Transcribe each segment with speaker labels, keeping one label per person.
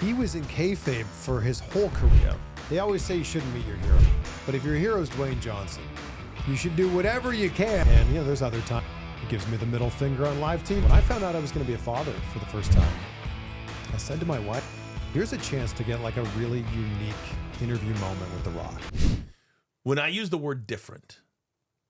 Speaker 1: He was in kayfabe for his whole career.
Speaker 2: Yeah.
Speaker 1: They always say you shouldn't meet your hero. But if your hero is Dwayne Johnson, you should do whatever you can. And, there's other times he gives me the middle finger on live TV. When I found out I was going to be a father for the first time, I said to my wife, here's a chance to get like a really unique interview moment with The Rock.
Speaker 2: When I use the word different,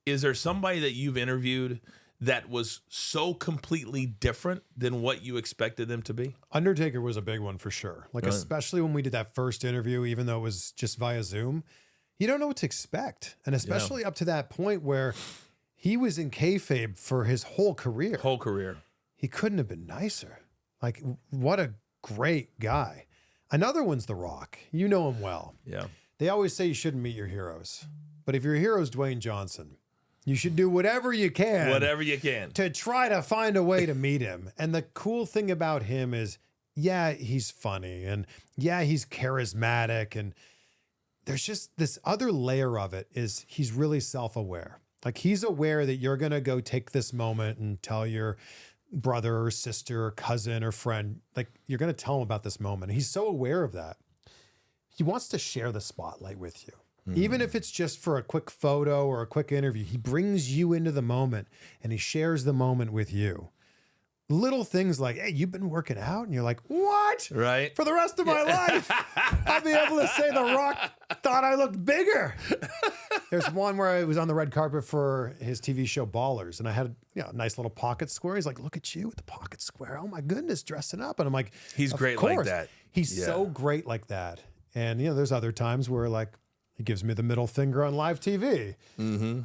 Speaker 2: is there somebody that you've interviewed that was so completely different than what you expected them to be?
Speaker 1: Undertaker was a big one for sure. Like, especially when we did that first interview, even though it was just via Zoom, you don't know what to expect. And especially up to that point where he was in kayfabe for his whole career. He couldn't have been nicer. Like, what a great guy. Another one's The Rock. You know him well.
Speaker 2: Yeah.
Speaker 1: They always say you shouldn't meet your heroes. But if your hero is Dwayne Johnson, you should do whatever you can. To try to find a way to meet him. And the cool thing about him is, yeah, he's funny. And yeah, he's charismatic. And there's just this other layer of it is he's really self-aware. Like, he's aware that you're going to go take this moment and tell your brother or sister or cousin or friend, like, you're going to tell him about this moment. He's so aware of that. He wants to share the spotlight with you. Even if it's just for a quick photo or a quick interview, he brings you into the moment and he shares the moment with you. Little things like, hey, you've been working out? And you're like, what?
Speaker 2: Right.
Speaker 1: For the rest of my life, I'll be able to say The Rock thought I looked bigger. There's one where I was on the red carpet for his TV show Ballers, and I had a nice little pocket square. He's like, look at you with the pocket square. Oh my goodness, dressing up. And I'm like,
Speaker 2: he's great like that.
Speaker 1: He's so great like that. And there's other times where like, he gives me the middle finger on live TV.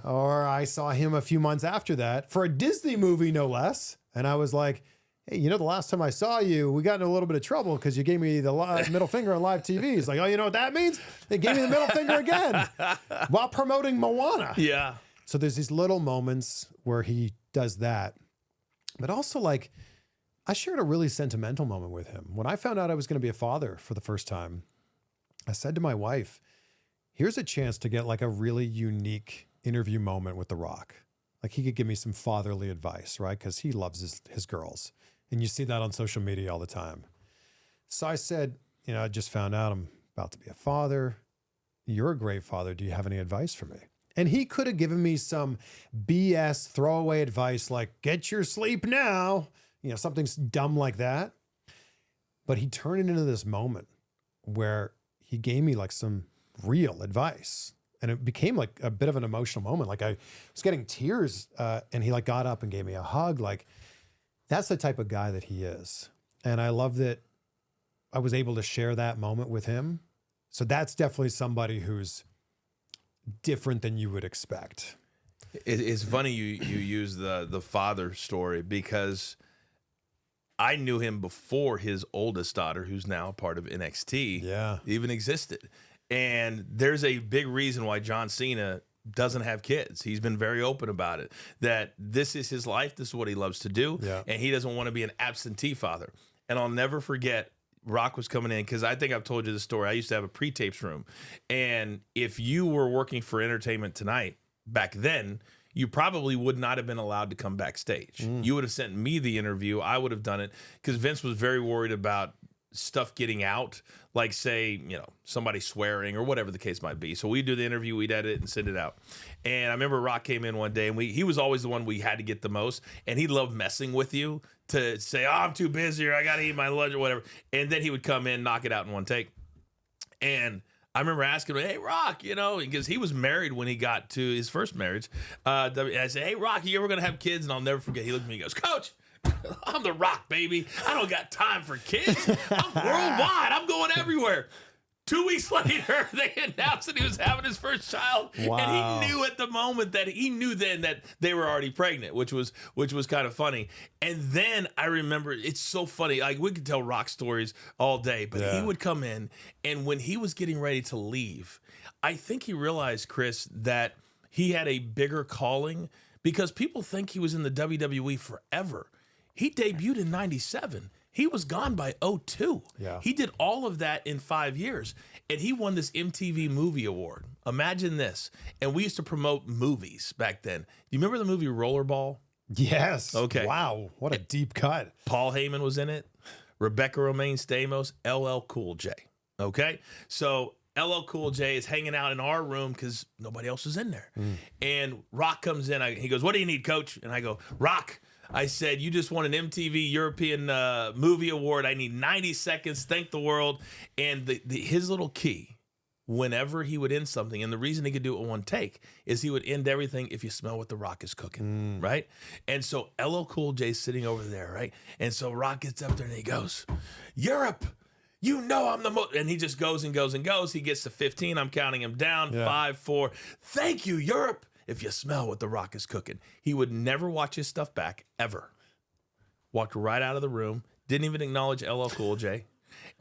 Speaker 1: Or I saw him a few months after that for a Disney movie, no less. And I was like, hey, the last time I saw you, we got in a little bit of trouble because you gave me the middle finger on live TV. He's like, oh, you know what that means? They gave me the middle finger again while promoting Moana.
Speaker 2: Yeah.
Speaker 1: So there's these little moments where he does that. But also, like, I shared a really sentimental moment with him. When I found out I was going to be a father for the first time, I said to my wife, here's a chance to get like a really unique interview moment with The Rock. Like, he could give me some fatherly advice, right? Because he loves his girls. And you see that on social media all the time. So I said, I just found out I'm about to be a father. You're a great father. Do you have any advice for me? And he could have given me some BS throwaway advice like, get your sleep now. Something dumb like that. But he turned it into this moment where he gave me like some real advice. And it became like a bit of an emotional moment. Like, I was getting tears and he like got up and gave me a hug. Like, that's the type of guy that he is. And I love that I was able to share that moment with him. So that's definitely somebody who's different than you would expect.
Speaker 2: It's funny you use the father story because I knew him before his oldest daughter, who's now a part of NXT, even existed. And there's a big reason why John Cena doesn't have kids. He's been very open about it, that this is his life. This is what he loves to do. Yeah. And he doesn't want to be an absentee father. And I'll never forget, Rock was coming in, because I think I've told you the story. I used to have a pre-tapes room. And if you were working for Entertainment Tonight back then, you probably would not have been allowed to come backstage. You would have sent me the interview. I would have done it because Vince was very worried about stuff getting out, like say, somebody swearing or whatever the case might be. So we do the interview, we'd edit it and send it out. And I remember Rock came in one day and he was always the one we had to get the most. And he loved messing with you to say, oh, I'm too busy or I got to eat my lunch or whatever. And then he would come in, knock it out in one take. And I remember asking him, hey, Rock, because he was married when he got to his first marriage. I said, hey, Rock, you ever going to have kids? And I'll never forget. He looked at me and goes, Coach, I'm The Rock, baby. I don't got time for kids. I'm worldwide. I'm going everywhere. 2 weeks later, they announced that he was having his first child.
Speaker 1: Wow.
Speaker 2: And he knew at the moment that they were already pregnant, which was kind of funny. And then I remember, it's so funny. Like, we could tell Rock stories all day, but he would come in, and when he was getting ready to leave, I think he realized, Chris, that he had a bigger calling because people think he was in the WWE forever. He debuted in 97. He was gone by 02.
Speaker 1: Yeah.
Speaker 2: He did all of that in 5 years. And he won this MTV Movie Award. Imagine this. And we used to promote movies back then. Do you remember the movie Rollerball?
Speaker 1: Yes.
Speaker 2: Okay.
Speaker 1: Wow. What a deep cut.
Speaker 2: Paul Heyman was in it. Rebecca Romaine Stamos, LL Cool J. Okay? So LL Cool J is hanging out in our room because nobody else is in there. And Rock comes in. He goes, "What do you need, coach?" And I go, "Rock," I said, "you just won an MTV European Movie Award. I need 90 seconds. Thank the world." And his little key, whenever he would end something, and the reason he could do it in one take, is he would end everything, "If you smell what the Rock is cooking," right? And so LL Cool J's sitting over there, right? And so Rock gets up there and he goes, "Europe, you know I'm the most," and he just goes and goes and goes. He gets to 15. I'm counting him down. 5, 4. "Thank you, Europe. If you smell what the Rock is cooking." He would never watch his stuff back, ever. Walked right out of the room. Didn't even acknowledge LL Cool J.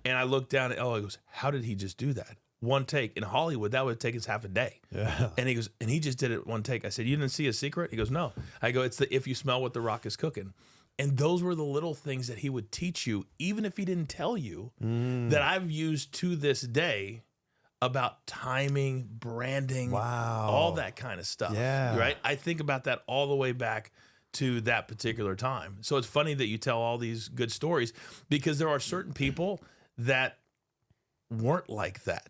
Speaker 2: And I looked down at LL. He goes, "How did he just do that? One take." In Hollywood, that would take us half a day.
Speaker 1: Yeah.
Speaker 2: And he goes, and he just did it one take. I said, "You didn't see a secret?" He goes, "No." I go, "It's the 'if you smell what the Rock is cooking.'" And those were the little things that he would teach you, even if he didn't tell you, that I've used to this day about timing, branding, all that kind of stuff.
Speaker 1: Yeah.
Speaker 2: Right? I think about that all the way back to that particular time. So it's funny that you tell all these good stories, because there are certain people that weren't like that.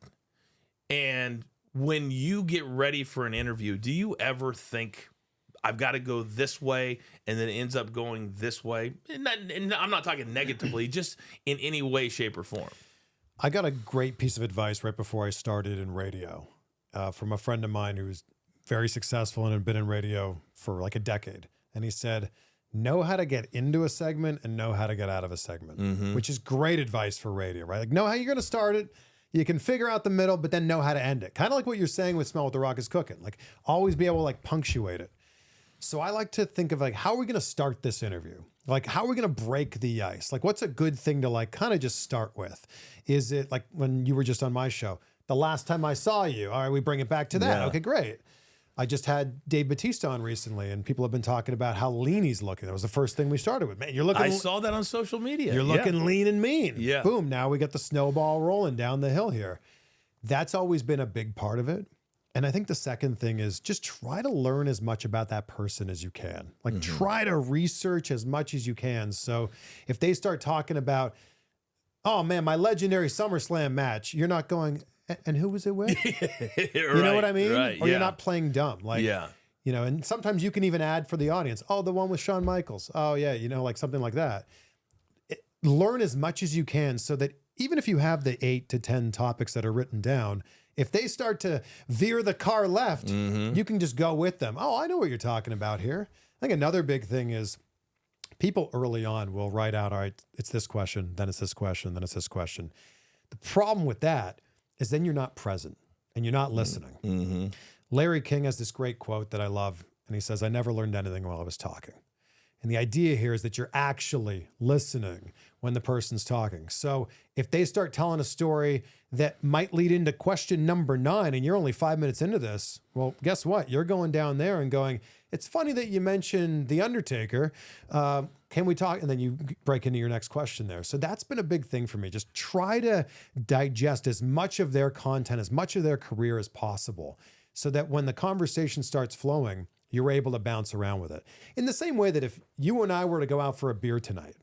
Speaker 2: And when you get ready for an interview, do you ever think, "I've got to go this way," and then it ends up going this way? And I'm not talking negatively, just in any way, shape, or form.
Speaker 1: I got a great piece of advice right before I started in radio from a friend of mine who's very successful and had been in radio for like a decade. And he said, "Know how to get into a segment and know how to get out of a segment," which is great advice for radio, right? Like, know how you're going to start it. You can figure out the middle, but then know how to end it. Kind of like what you're saying with "Smell What the Rock is Cooking." Like, always be able to like punctuate it. So I like to think of like, how are we going to start this interview? Like, how are we going to break the ice? Like, what's a good thing to like kind of just start with? Is it like when you were just on my show, "The last time I saw you"? All right, we bring it back to that.
Speaker 2: Yeah.
Speaker 1: Okay, great. I just had Dave Bautista on recently, and people have been talking about how lean he's looking. That was the first thing we started with. "Man, you're looking."
Speaker 2: I saw that on social media.
Speaker 1: You're looking lean and mean.
Speaker 2: Yeah.
Speaker 1: Boom. Now we got the snowball rolling down the hill here. That's always been a big part of it. And I think the second thing is just try to learn as much about that person as you can. Like, try to research as much as you can. So if they start talking about, "Oh man, my legendary SummerSlam match," you're not going, "And who was it with?" You know what I mean?
Speaker 2: Right,
Speaker 1: Or you're not playing dumb. Like,
Speaker 2: Yeah.
Speaker 1: you know, and sometimes you can even add for the audience, "Oh, the one with Shawn Michaels." Oh yeah. You know, like something like that. Learn as much as you can so that even if you have the 8 to 10 topics that are written down, if they start to veer the car left, you can just go with them. "Oh, I know what you're talking about here." I think another big thing is people early on will write out, "All right, it's this question, then it's this question, then it's this question." The problem with that is then you're not present and you're not listening. Larry King has this great quote that I love, and he says, "I never learned anything while I was talking." And the idea here is that you're actually listening when the person's talking. So if they start telling a story that might lead into question number 9 and you're only 5 minutes into this, well, guess what? You're going down there and going, "It's funny that you mentioned The Undertaker. Can we talk?" And then you break into your next question there. So that's been a big thing for me. Just try to digest as much of their content, as much of their career as possible, so that when the conversation starts flowing, you're able to bounce around with it. In the same way that if you and I were to go out for a beer tonight,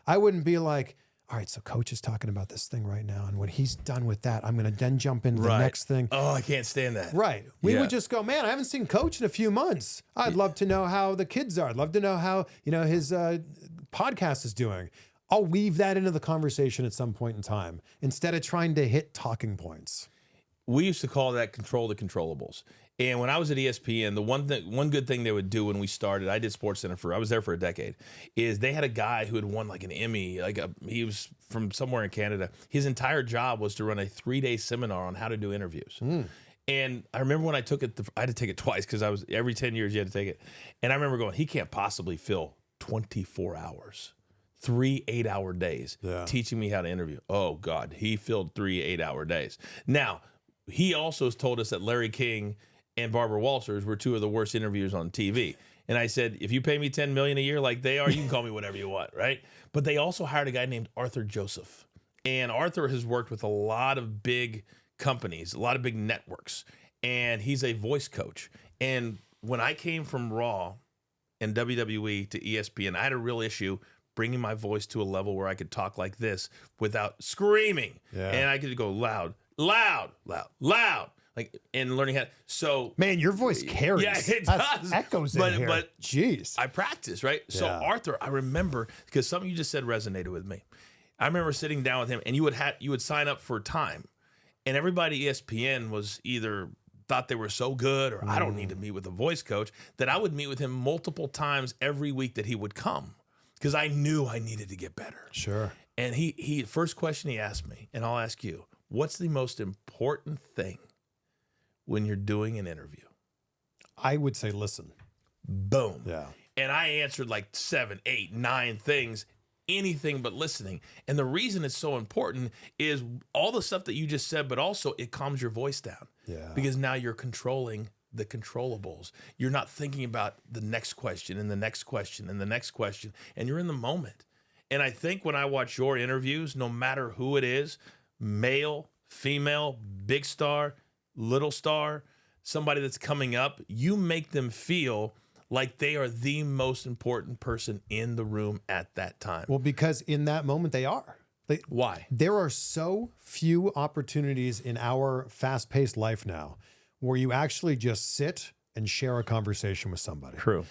Speaker 1: I wouldn't be like, "All right, so coach is talking about this thing right now. And when he's done with that, I'm going to then jump into the next thing."
Speaker 2: Oh, I can't stand that.
Speaker 1: Right. We would just go, "Man, I haven't seen coach in a few months. I'd love to know how the kids are. I'd love to know how, you know, his podcast is doing." I'll weave that into the conversation at some point in time instead of trying to hit talking points.
Speaker 2: We used to call that control the controllables. And when I was at ESPN, the one good thing they would do when we started, I did SportsCenter I was there for a decade, is they had a guy who had won like an Emmy, he was from somewhere in Canada. His entire job was to run a 3-day seminar on how to do interviews. And I remember when I took it, I had to take it twice because I was every 10 years you had to take it. And I remember going, he can't possibly fill 24 hours. 3 8-hour days teaching me how to interview. Oh God, he filled 3 8-hour days. Now, he also told us that Larry King and Barbara Walters were 2 of the worst interviewers on TV. And I said, "If you pay me $10 million a year like they are, you can call me whatever you want," right? But they also hired a guy named Arthur Joseph. And Arthur has worked with a lot of big companies, a lot of big networks. And he's a voice coach. And when I came from Raw and WWE to ESPN, I had a real issue bringing my voice to a level where I could talk like this without screaming.
Speaker 1: Yeah.
Speaker 2: And I could go loud, loud, loud, loud. Like, and learning how. So,
Speaker 1: man, your voice carries.
Speaker 2: Yeah, it does.
Speaker 1: Echoes in here.
Speaker 2: But
Speaker 1: jeez,
Speaker 2: I practice, right? So
Speaker 1: Yeah.
Speaker 2: Arthur, I remember, because something you just said resonated with me. I remember sitting down with him, and you would sign up for time, and everybody at ESPN was either thought they were so good, or I don't need to meet with a voice coach, that I would meet with him multiple times every week that he would come, because I knew I needed to get better.
Speaker 1: Sure.
Speaker 2: And he first question he asked me, and I'll ask you, what's the most important thing when you're doing an interview?
Speaker 1: I would say listen.
Speaker 2: Boom.
Speaker 1: Yeah.
Speaker 2: And I answered like 7, 8, 9 things, anything but listening. And the reason it's so important is all the stuff that you just said, but also it calms your voice down.
Speaker 1: Yeah.
Speaker 2: Because now you're controlling the controllables. You're not thinking about the next question and the next question and the next question, and you're in the moment. And I think when I watch your interviews, no matter who it is, male, female, big star, little star, somebody that's coming up, you make them feel like they are the most important person in the room at that time.
Speaker 1: Well, because in that moment they are.
Speaker 2: Why?
Speaker 1: There are so few opportunities in our fast-paced life now where you actually just sit and share a conversation with somebody.
Speaker 2: True.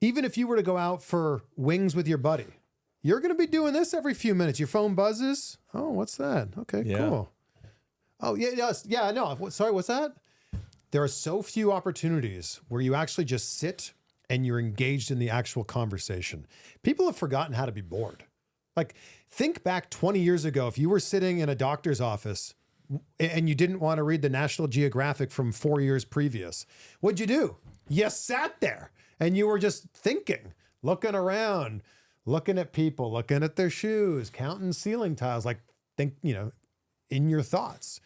Speaker 1: Even if you were to go out for wings with your buddy, you're going to be doing this every few minutes. Your phone buzzes. Oh, what's that? Okay,
Speaker 2: Yeah.
Speaker 1: cool. Oh, yeah, yes. Yeah, I know. Sorry, what's that? There are so few opportunities where you actually just sit and you're engaged in the actual conversation. People have forgotten how to be bored. Like, think back 20 years ago, if you were sitting in a doctor's office and you didn't want to read the National Geographic from 4 years previous, what'd you do? You sat there and you were just thinking, looking around, looking at people, looking at their shoes, counting ceiling tiles, like in your thoughts.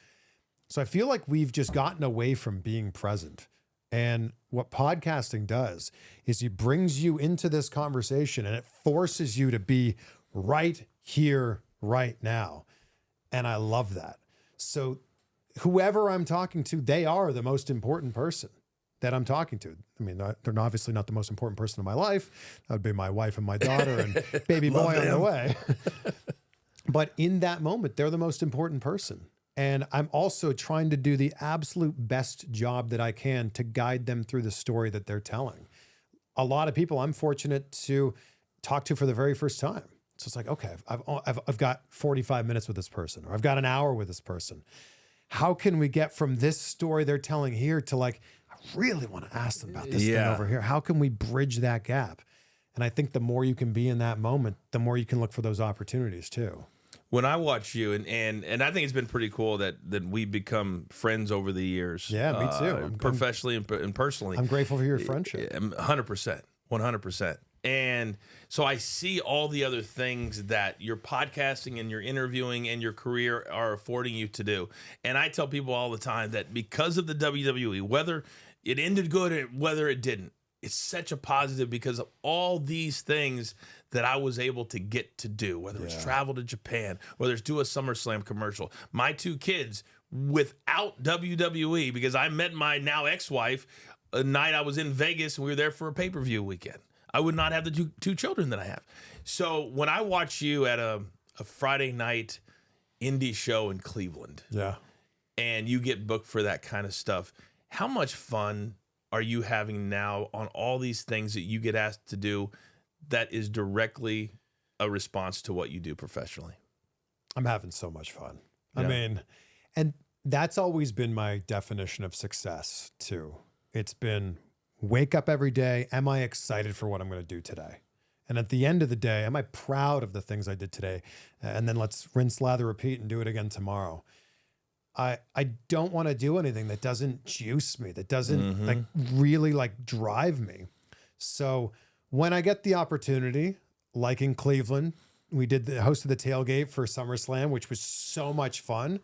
Speaker 1: So I feel like we've just gotten away from being present. And what podcasting does is it brings you into this conversation and it forces you to be right here, right now. And I love that. So whoever I'm talking to, they are the most important person that I'm talking to. I mean, they're obviously not the most important person in my life. That would be my wife and my daughter and baby boy on the way. But in that moment, they're the most important person. And I'm also trying to do the absolute best job that I can to guide them through the story that they're telling. A lot of people I'm fortunate to talk to for the very first time. So it's like, okay, I've got 45 minutes with this person, or I've got an hour with this person. How can we get from this story they're telling here to like, I really want to ask them about this thing over here. How can we bridge that gap? And I think the more you can be in that moment, the more you can look for those opportunities too.
Speaker 2: When I watch you, and I think it's been pretty cool that we become friends over the years.
Speaker 1: Yeah, me too.
Speaker 2: Professionally and personally.
Speaker 1: I'm grateful for your friendship.
Speaker 2: 100%. 100%. And so I see all the other things that your podcasting and your interviewing and your career are affording you to do. And I tell people all the time that because of the WWE, whether it ended good or whether it didn't, it's such a positive because of all these things that I was able to get to do, whether it's travel to Japan, whether it's do a SummerSlam commercial. My 2 kids, without WWE, because I met my now ex-wife a night I was in Vegas and we were there for a pay-per-view weekend. I would not have the two children that I have. So when I watch you at a Friday night indie show in Cleveland, and you get booked for that kind of stuff, how much fun are you having now on all these things that you get asked to do that is directly a response to what you do professionally?
Speaker 1: I'm having so much fun. I mean, and that's always been my definition of success too. It's been wake up every day. Am I excited for what I'm going to do today? And at the end of the day, am I proud of the things I did today? And then let's rinse, lather, repeat and do it again tomorrow. I don't want to do anything that doesn't juice me, that doesn't like really like drive me. So when I get the opportunity, like in Cleveland, we hosted the tailgate for SummerSlam, which was so much fun.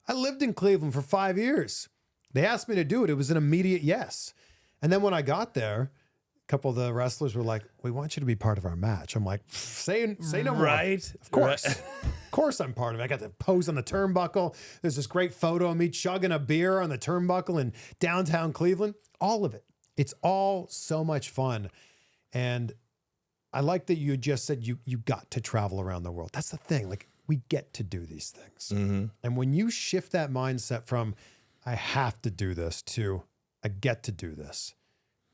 Speaker 1: I lived in Cleveland for 5 years. They asked me to do it. It was an immediate yes. And then when I got there, a couple of the wrestlers were like, we want you to be part of our match. I'm like, say no more.
Speaker 2: Right.
Speaker 1: Of course. Of course I'm part of it. I got to pose on the turnbuckle. There's this great photo of me chugging a beer on the turnbuckle in downtown Cleveland. All of it. It's all so much fun. And I like that you just said you got to travel around the world. That's the thing. Like, we get to do these things. And when you shift that mindset from I have to do this to I get to do this,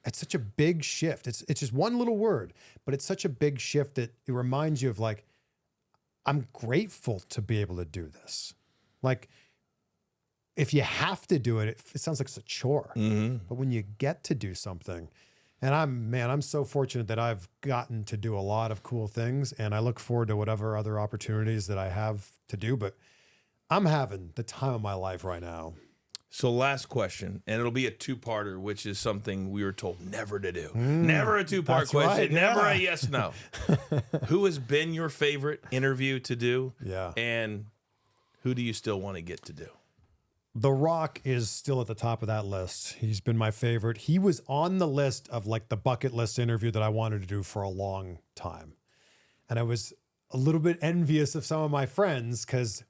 Speaker 1: it's such a big shift. It's just one little word, but it's such a big shift that it reminds you of like, I'm grateful to be able to do this. Like, if you have to do it, it sounds like it's a chore. But when you get to do something, and I'm so fortunate that I've gotten to do a lot of cool things, and I look forward to whatever other opportunities that I have to do, but I'm having the time of my life right now.
Speaker 2: So last question, and it'll be a two-parter, which is something we were told never to do. Never a two-part question,
Speaker 1: right,
Speaker 2: never a yes, no. Who has been your favorite interview to do?
Speaker 1: Yeah.
Speaker 2: And who do you still want to get to do?
Speaker 1: The Rock is still at the top of that list. He's been my favorite. He was on the list of like the bucket list interview that I wanted to do for a long time. And I was a little bit envious of some of my friends because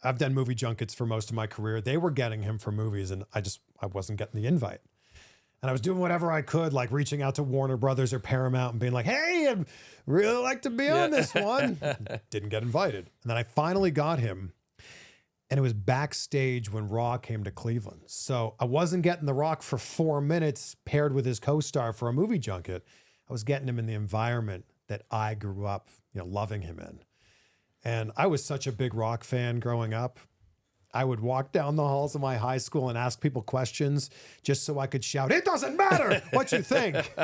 Speaker 1: I've done movie junkets for most of my career. They were getting him for movies and I wasn't getting the invite. And I was doing whatever I could, like reaching out to Warner Brothers or Paramount and being like, hey, I'd really like to be on this one. Didn't get invited. And then I finally got him. And it was backstage when Raw came to Cleveland. So I wasn't getting The Rock for 4 minutes paired with his co-star for a movie junket. I was getting him in the environment that I grew up, loving him in. And I was such a big Rock fan growing up. I would walk down the halls of my high school and ask people questions just so I could shout, it doesn't matter what you think.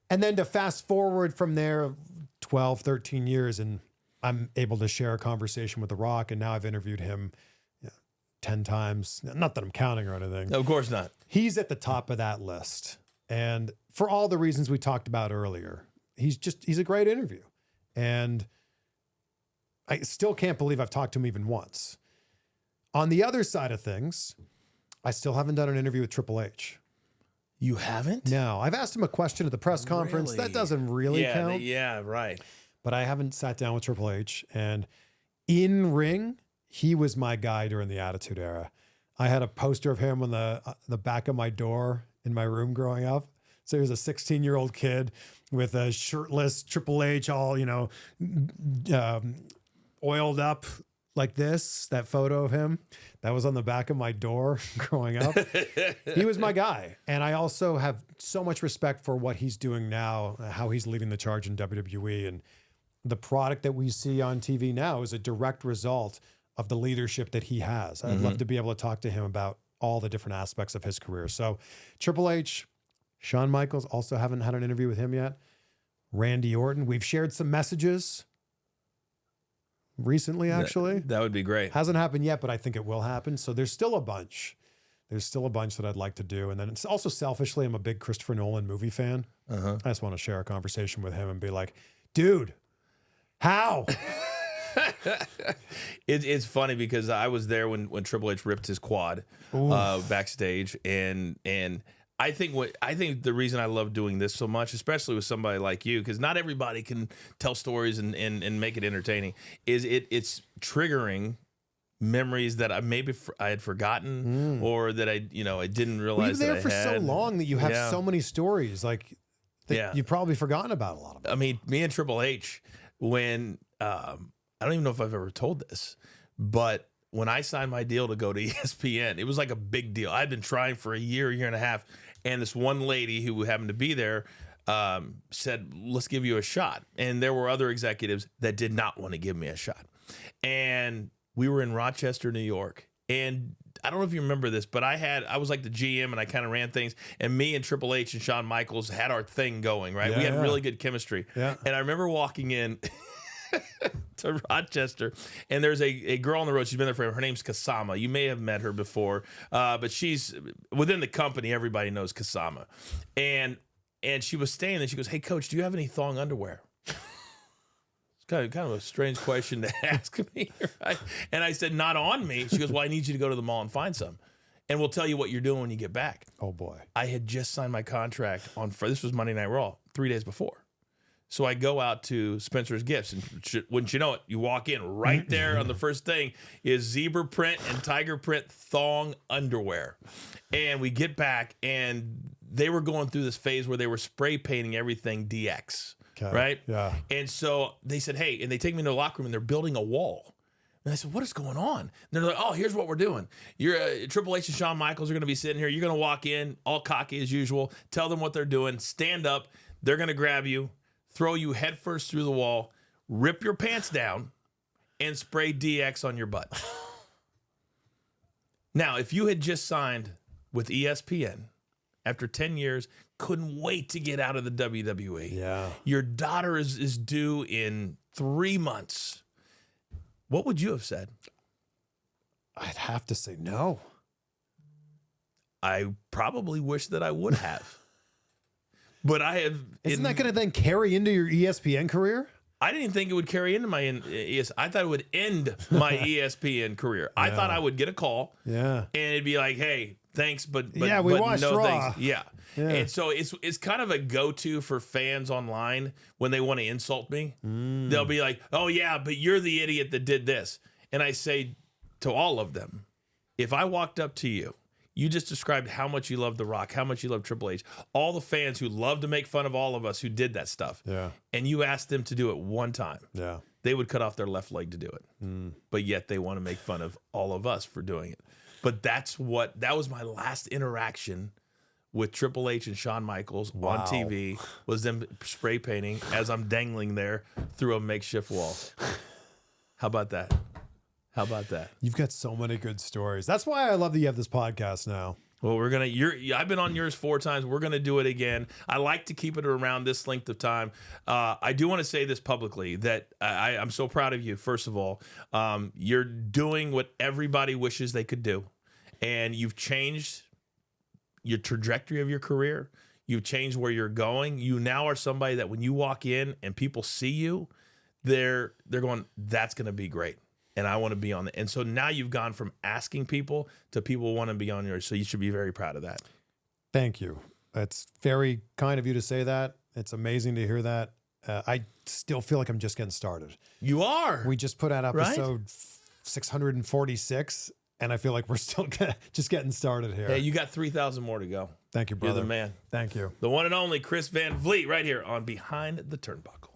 Speaker 1: And then to fast forward from there 12, 13 years and I'm able to share a conversation with The Rock, and now I've interviewed him 10 times. Not that I'm counting or anything.
Speaker 2: Of course not.
Speaker 1: He's at the top of that list. And for all the reasons we talked about earlier, he's a great interview. And I still can't believe I've talked to him even once. On the other side of things, I still haven't done an interview with Triple H.
Speaker 2: You haven't?
Speaker 1: No. I've asked him a question at the press conference.
Speaker 2: Really?
Speaker 1: That doesn't really count.
Speaker 2: Yeah, right.
Speaker 1: But I haven't sat down with Triple H. And in ring, he was my guy during the Attitude Era. I had a poster of him on the back of my door in my room growing up. So he was a 16-year-old kid with a shirtless Triple H, all, oiled up like this. That photo of him, that was on the back of my door growing up. He was my guy. And I also have so much respect for what he's doing now, how he's leading the charge in WWE. And the product that we see on TV now is a direct result of the leadership that he has. I'd love to be able to talk to him about all the different aspects of his career. So Triple H, Shawn Michaels, also haven't had an interview with him yet. Randy Orton, we've shared some messages recently, actually.
Speaker 2: That would be great.
Speaker 1: Hasn't happened yet, but I think it will happen. So there's still a bunch. There's still a bunch that I'd like to do. And then it's also selfishly, I'm a big Christopher Nolan movie fan. I just want to share a conversation with him and be like, dude, how?
Speaker 2: It's funny because I was there when Triple H ripped his quad backstage, and I think the reason I love doing this so much, especially with somebody like you, because not everybody can tell stories and make it entertaining, is it's triggering memories that I had forgotten or that I didn't realize
Speaker 1: that I had. You were there for so
Speaker 2: had.
Speaker 1: long that you have so many stories that you've probably forgotten about a lot of them.
Speaker 2: I mean, me and Triple H, when I don't even know if I've ever told this, but when I signed my deal to go to ESPN, it was like a big deal. I'd been trying for a year and a half, and this one lady who happened to be there said, let's give you a shot. And there were other executives that did not want to give me a shot. And we were in Rochester, New York. And I don't know if you remember this, but I was like the GM and I kind of ran things. And me and Triple H and Shawn Michaels had our thing going, right? We had really good chemistry. Yeah. And I remember walking in to Rochester, and there's a girl on the road. She's been there forever. Her name's Kasama. You may have met her before, but she's within the company. Everybody knows Kasama, and she was staying there. She goes, "Hey, Coach, do you have any thong underwear?" It's kind of a strange question to ask me, right? And I said, "Not on me." She goes, "Well, I need you to go to the mall and find some, and we'll tell you what you're doing when you get back."
Speaker 1: Oh boy!
Speaker 2: I had just signed my contract this was Monday Night Raw 3 days before. So I go out to Spencer's Gifts, and wouldn't you know it, you walk in right there on the first thing is zebra print and tiger print thong underwear. And we get back, and they were going through this phase where they were spray painting everything DX,
Speaker 1: Okay.
Speaker 2: Right?
Speaker 1: Yeah.
Speaker 2: And so they said, hey, and they take me into the locker room and they're building a wall. And I said, what is going on? And they're like, oh, here's what we're doing. Triple H and Shawn Michaels are going to be sitting here. You're going to walk in, all cocky as usual, tell them what they're doing, stand up. They're going to grab you, throw you headfirst through the wall, rip your pants down, and spray DX on your butt. Now, if you had just signed with ESPN after 10 years, couldn't wait to get out of the WWE.
Speaker 1: Yeah.
Speaker 2: Your daughter is due in 3 months. What would you have said?
Speaker 1: I'd have to say no.
Speaker 2: I probably wish that I would have. But I have...
Speaker 1: Isn't that going to then carry into your ESPN career?
Speaker 2: I didn't think it would carry into my ESPN. I thought it would end my ESPN career. I thought I would get a call.
Speaker 1: Yeah.
Speaker 2: And it'd be like, hey, thanks, but
Speaker 1: yeah, we watched
Speaker 2: no
Speaker 1: Raw.
Speaker 2: thanks. Yeah. And so it's kind of a go-to for fans online when they want to insult me. They'll be like, oh, yeah, but you're the idiot that did this. And I say to all of them, if I walked up to you, you just described how much you love The Rock, how much you love Triple H, all the fans who love to make fun of all of us who did that stuff.
Speaker 1: Yeah.
Speaker 2: And you asked them to do it one time.
Speaker 1: Yeah.
Speaker 2: They would cut off their left leg to do it. But yet they want to make fun of all of us for doing it. But that was my last interaction with Triple H and Shawn Michaels on TV, was them spray painting as I'm dangling there through a makeshift wall. How about that? How about that?
Speaker 1: You've got so many good stories. That's why I love that you have this podcast now.
Speaker 2: Well, I've been on yours 4 times. We're going to do it again. I like to keep it around this length of time. I do want to say this publicly, that I'm so proud of you. First of all, you're doing what everybody wishes they could do. And you've changed your trajectory of your career. You've changed where you're going. You now are somebody that when you walk in and people see you, they're going, that's going to be great. And I want to be on it. And so now you've gone from asking people to people want to be on yours. So you should be very proud of that.
Speaker 1: Thank you. That's very kind of you to say that. It's amazing to hear that. I still feel like I'm just getting started.
Speaker 2: You are.
Speaker 1: We just put out episode 646, and I feel like we're still just getting started here.
Speaker 2: Hey, you got 3,000 more to go.
Speaker 1: Thank you, brother.
Speaker 2: You're the man.
Speaker 1: Thank you.
Speaker 2: The one and only Chris Van Vliet right here on Behind the Turnbuckle.